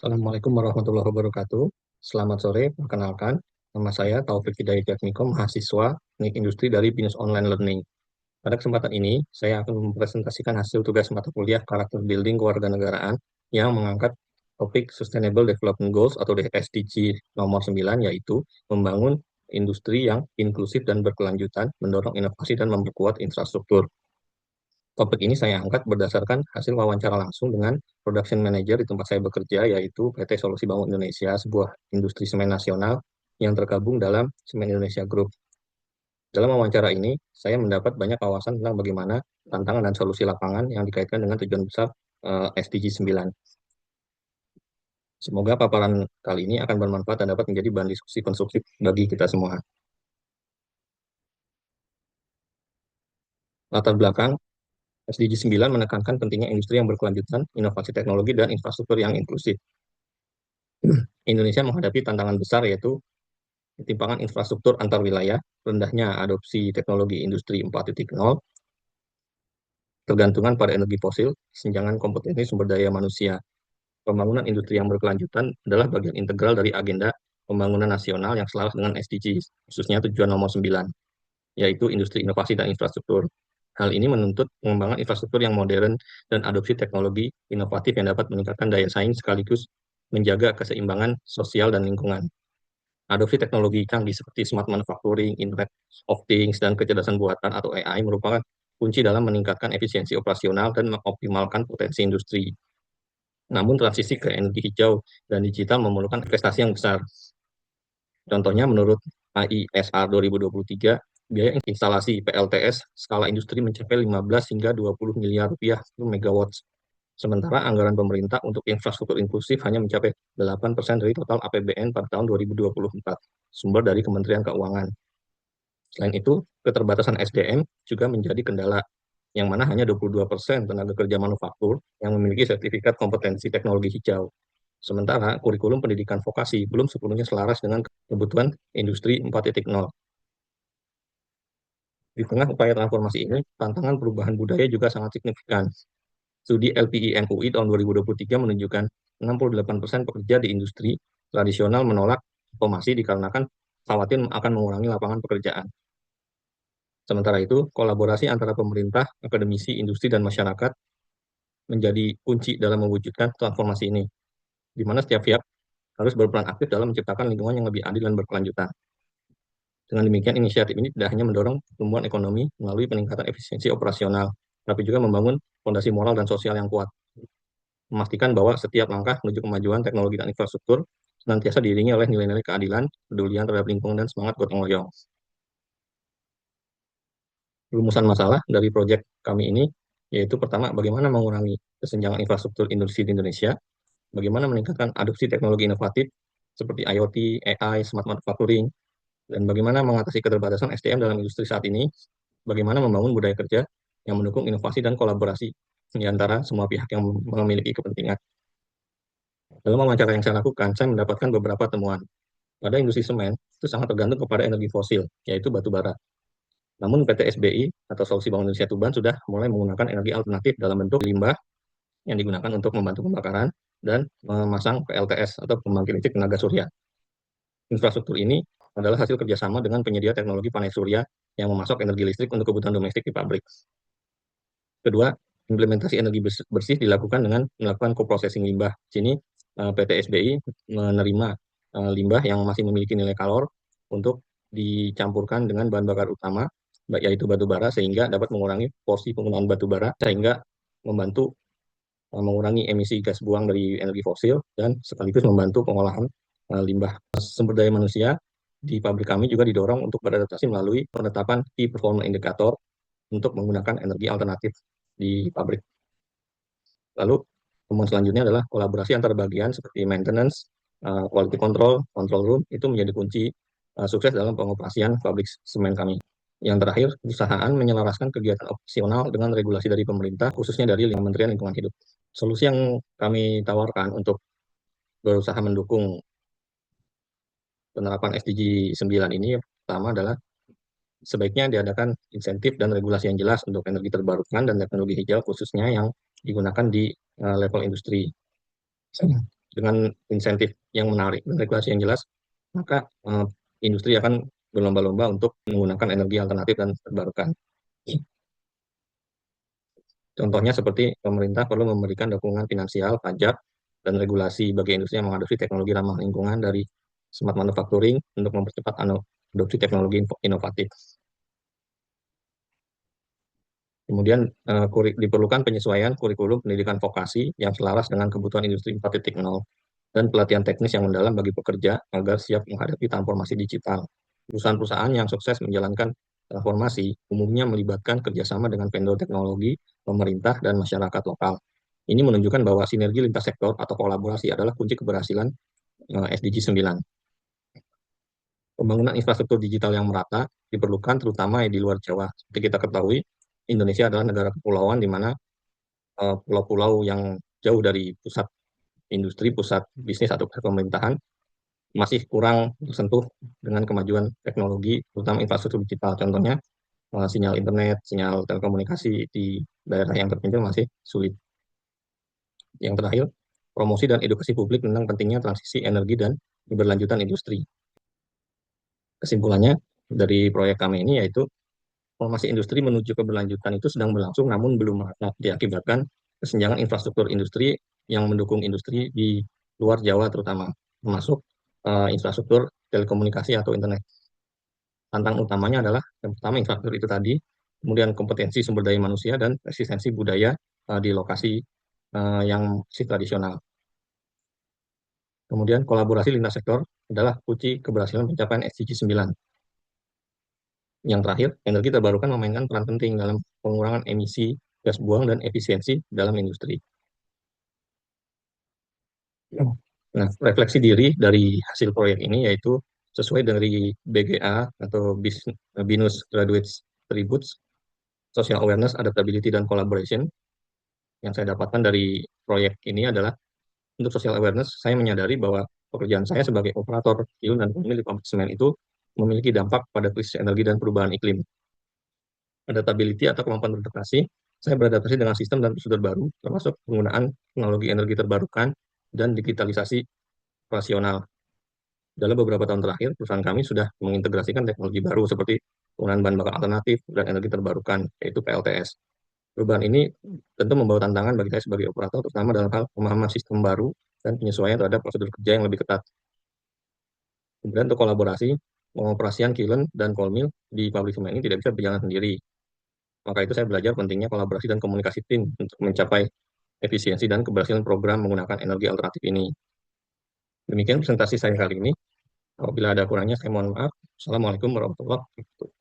Assalamualaikum warahmatullahi wabarakatuh. Selamat sore, perkenalkan. Nama saya Taufik Hidayat Jatmiko, mahasiswa Teknik Industri dari BINUS Online Learning. Pada kesempatan ini, saya akan mempresentasikan hasil tugas mata kuliah Karakter Building Kewarganegaraan yang mengangkat topik Sustainable Development Goals atau SDG nomor 9, yaitu membangun industri yang inklusif dan berkelanjutan, mendorong inovasi dan memperkuat infrastruktur. Topik ini saya angkat berdasarkan hasil wawancara langsung dengan production manager di tempat saya bekerja, yaitu PT Solusi Bangun Indonesia, sebuah industri semen nasional yang tergabung dalam Semen Indonesia Group. Dalam wawancara ini, saya mendapat banyak wawasan tentang bagaimana tantangan dan solusi lapangan yang dikaitkan dengan tujuan besar SDG 9. Semoga paparan kali ini akan bermanfaat dan dapat menjadi bahan diskusi konstruktif bagi kita semua. Latar belakang SDG 9 menekankan pentingnya industri yang berkelanjutan, inovasi teknologi, dan infrastruktur yang inklusif. Indonesia menghadapi tantangan besar, yaitu ketimpangan infrastruktur antar wilayah, rendahnya adopsi teknologi industri 4.0, tergantungan pada energi fosil, kesenjangan kompetensi sumber daya manusia. Pembangunan industri yang berkelanjutan adalah bagian integral dari agenda pembangunan nasional yang selaras dengan SDG, khususnya tujuan nomor 9, yaitu industri inovasi dan infrastruktur. Hal ini menuntut pengembangan infrastruktur yang modern dan adopsi teknologi inovatif yang dapat meningkatkan daya saing sekaligus menjaga keseimbangan sosial dan lingkungan. Adopsi teknologi canggih seperti smart manufacturing, Internet of Things, dan kecerdasan buatan atau AI merupakan kunci dalam meningkatkan efisiensi operasional dan mengoptimalkan potensi industri. Namun transisi ke energi hijau dan digital memerlukan investasi yang besar. Contohnya menurut ISR 2023, biaya instalasi PLTS skala industri mencapai 15 hingga 20 miliar rupiah per megawatt. Sementara anggaran pemerintah untuk infrastruktur inklusif hanya mencapai 8% dari total APBN pada tahun 2024, sumber dari Kementerian Keuangan. Selain itu, keterbatasan SDM juga menjadi kendala, yang mana hanya 22% tenaga kerja manufaktur yang memiliki sertifikat kompetensi teknologi hijau. Sementara kurikulum pendidikan vokasi belum sepenuhnya selaras dengan kebutuhan industri 4.0. Di tengah upaya transformasi ini, tantangan perubahan budaya juga sangat signifikan. Studi LPI NUI tahun 2023 menunjukkan 68% pekerja di industri tradisional menolak otomasi dikarenakan khawatir akan mengurangi lapangan pekerjaan. Sementara itu, kolaborasi antara pemerintah, akademisi, industri, dan masyarakat menjadi kunci dalam mewujudkan transformasi ini, di mana setiap pihak harus berperan aktif dalam menciptakan lingkungan yang lebih adil dan berkelanjutan. Dengan demikian, inisiatif ini tidak hanya mendorong pertumbuhan ekonomi melalui peningkatan efisiensi operasional, tapi juga membangun fondasi moral dan sosial yang kuat, memastikan bahwa setiap langkah menuju kemajuan teknologi dan infrastruktur senantiasa diiringi oleh nilai-nilai keadilan, kepedulian terhadap lingkungan, dan semangat gotong royong. Rumusan masalah dari proyek kami ini yaitu pertama, bagaimana mengurangi kesenjangan infrastruktur industri di Indonesia, bagaimana meningkatkan adopsi teknologi inovatif seperti IoT, AI, smart manufacturing, dan bagaimana mengatasi keterbatasan SDM dalam industri saat ini, bagaimana membangun budaya kerja yang mendukung inovasi dan kolaborasi di antara semua pihak yang memiliki kepentingan. Dalam wawancara yang saya lakukan, saya mendapatkan beberapa temuan. Pada industri semen, itu sangat tergantung kepada energi fosil, yaitu batu bara. Namun PT SBI atau Solusi Bangun Indonesia Tuban sudah mulai menggunakan energi alternatif dalam bentuk limbah yang digunakan untuk membantu pembakaran dan memasang PLTS atau pembangkit listrik tenaga surya. Infrastruktur ini adalah hasil kerjasama dengan penyedia teknologi panel surya yang memasok energi listrik untuk kebutuhan domestik di pabrik. Kedua, implementasi energi bersih dilakukan dengan melakukan co-processing limbah. Di sini PT SBI menerima limbah yang masih memiliki nilai kalor untuk dicampurkan dengan bahan bakar utama, yaitu batu bara, sehingga dapat mengurangi porsi penggunaan batu bara, sehingga membantu mengurangi emisi gas buang dari energi fosil dan sekaligus membantu pengolahan limbah. Sumber daya manusia di pabrik kami juga didorong untuk beradaptasi melalui penetapan Key Performance Indicator untuk menggunakan energi alternatif di pabrik. Lalu temuan selanjutnya adalah kolaborasi antar bagian seperti maintenance, quality control, control room, itu menjadi kunci sukses dalam pengoperasian pabrik semen kami. Yang terakhir, perusahaan menyelaraskan kegiatan operasional dengan regulasi dari pemerintah, khususnya dari Kementerian Lingkungan Hidup. Solusi yang kami tawarkan untuk berusaha mendukung penerapan SDG 9 ini, pertama adalah sebaiknya diadakan insentif dan regulasi yang jelas untuk energi terbarukan dan teknologi hijau, khususnya yang digunakan di level industri. dengan insentif yang menarik dan regulasi yang jelas, maka industri akan berlomba-lomba untuk menggunakan energi alternatif dan terbarukan. Contohnya seperti pemerintah perlu memberikan dukungan finansial, pajak, dan regulasi bagi industri yang mengadopsi teknologi ramah lingkungan dari smart manufacturing untuk mempercepat adopsi teknologi inovatif. Kemudian diperlukan penyesuaian kurikulum pendidikan vokasi yang selaras dengan kebutuhan industri 4.0 dan pelatihan teknis yang mendalam bagi pekerja agar siap menghadapi transformasi digital. Perusahaan-perusahaan yang sukses menjalankan transformasi umumnya melibatkan kerjasama dengan vendor teknologi, pemerintah, dan masyarakat lokal. Ini menunjukkan bahwa sinergi lintas sektor atau kolaborasi adalah kunci keberhasilan SDG 9. Pembangunan infrastruktur digital yang merata diperlukan terutama di luar Jawa. Seperti kita ketahui, Indonesia adalah negara kepulauan di mana pulau-pulau yang jauh dari pusat industri, pusat bisnis atau pemerintahan masih kurang tersentuh dengan kemajuan teknologi, terutama infrastruktur digital. Contohnya, sinyal internet, sinyal telekomunikasi di daerah yang terpencil masih sulit. Yang terakhir, promosi dan edukasi publik tentang pentingnya transisi energi dan keberlanjutan industri. Kesimpulannya dari proyek kami ini yaitu transformasi industri menuju keberlanjutan itu sedang berlangsung namun belum merata, diakibatkan kesenjangan infrastruktur industri yang mendukung industri di luar Jawa terutama, termasuk infrastruktur telekomunikasi atau internet. Tantangan utamanya adalah yang pertama infrastruktur itu tadi, kemudian kompetensi sumber daya manusia dan eksistensi budaya di lokasi yang masih tradisional. Kemudian kolaborasi lintas sektor adalah kunci keberhasilan pencapaian SDG 9. Yang terakhir, energi terbarukan memainkan peran penting dalam pengurangan emisi gas buang dan efisiensi dalam industri. Nah, refleksi diri dari hasil proyek ini yaitu sesuai dari BGA atau Binus Graduate Attributes, Social Awareness, Adaptability, dan Collaboration. Yang saya dapatkan dari proyek ini adalah untuk social awareness, saya menyadari bahwa pekerjaan saya sebagai operator kiln dan pemilik pabrik semen itu memiliki dampak pada krisis energi dan perubahan iklim. Adaptability atau kemampuan beradaptasi, saya beradaptasi dengan sistem dan prosedur baru, termasuk penggunaan teknologi energi terbarukan dan digitalisasi operasional. Dalam beberapa tahun terakhir, perusahaan kami sudah mengintegrasikan teknologi baru seperti penggunaan bahan bakar alternatif dan energi terbarukan, yaitu PLTS. Perubahan ini tentu membawa tantangan bagi saya sebagai operator, terutama dalam hal pemahaman sistem baru dan penyesuaian terhadap prosedur kerja yang lebih ketat. Kemudian untuk kolaborasi, pengoperasian kiln dan cold mill di pabrik semen ini tidak bisa berjalan sendiri. Maka itu saya belajar pentingnya kolaborasi dan komunikasi tim untuk mencapai efisiensi dan keberhasilan program menggunakan energi alternatif ini. Demikian presentasi saya kali ini. Apabila ada kurangnya, saya mohon maaf. Assalamualaikum warahmatullahi wabarakatuh.